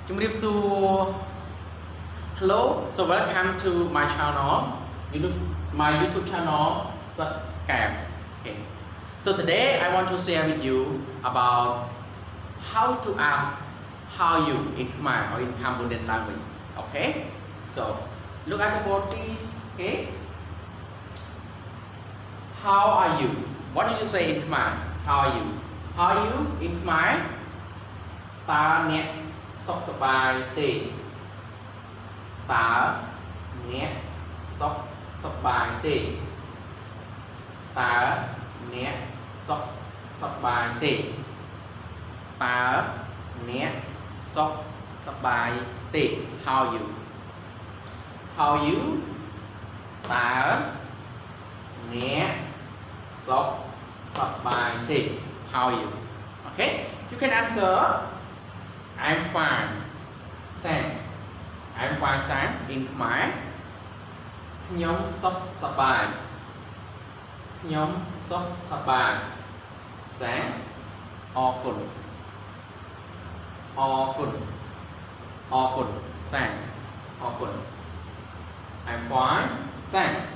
So, hello, so welcome to my channel, my YouTube channel, Seth. Okay. So today I want to share with you about how to ask how you in Khmer or in Cambodian language. Okay. So look at the board, please. Okay. How are you? What do you say in Khmer? How are you? How are you in Khmer? Ta nè sọc sập bài tê. Ta nè sọc sập bài tê. Ta nè sọc sập bài tê. Ta nè sọc sập bài tê. How are you? How are you? Ta nè sọc sập bài tê. How are you? Okay, you can answer I'm fine. Thanks. I'm fine, thanks. In Khmer. Nhóm sốc sập bài. Nhóm sốc sập bài. Thanks. All good. All good. All good. Thanks. All good. I'm fine. Thanks.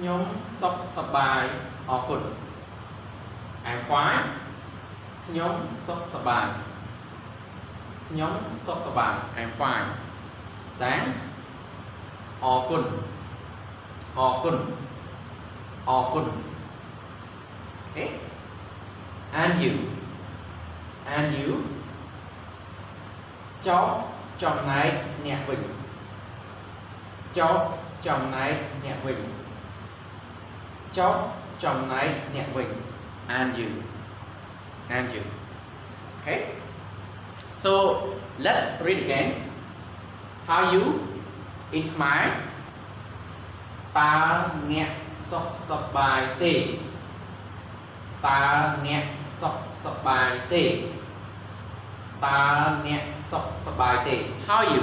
Nhóm sốc sập bài. All good. I'm fine. Nhóm sốc sập bài. Nhóm sốc sập bài. I'm fine. Thanks. All good. All good. All good. Okay. And you. And you. Cháu trong này nhẹ vịnh. Cháu trong này nhẹ vịnh. Cháu trong này nhẹ vịnh. And you. And you. Okay. So let's read again. How are you in Khmer? Ta nghe sọc sập bài tê. Ta nghe sọc sập bài tê. Ta nghe sọc sập bài tê. How are you?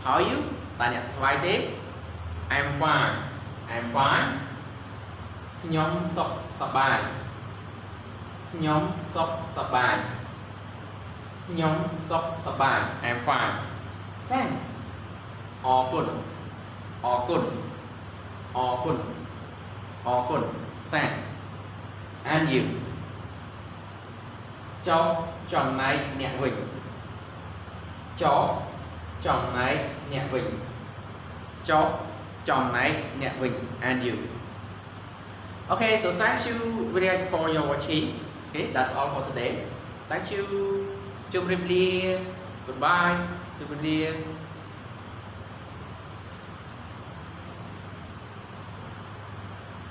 How are you? Ta nghe sọc bài tê. I'm fine. I'm fine. Nhóm sọc sập bài. Nhóm sọc sập bài. Nhóm sọc sập bài. I'm fine. Thanks. All good. All good. All good. All good. Thanks. And you. Cháu trong này nhẹ vịnh. Cháu trong này nhẹ vịnh. Cháu trong này nhẹ vịnh. And you. Okay, so thank you very much for your watching. Okay, that's all for today. Thank you. Chúc Goodbye. Chúc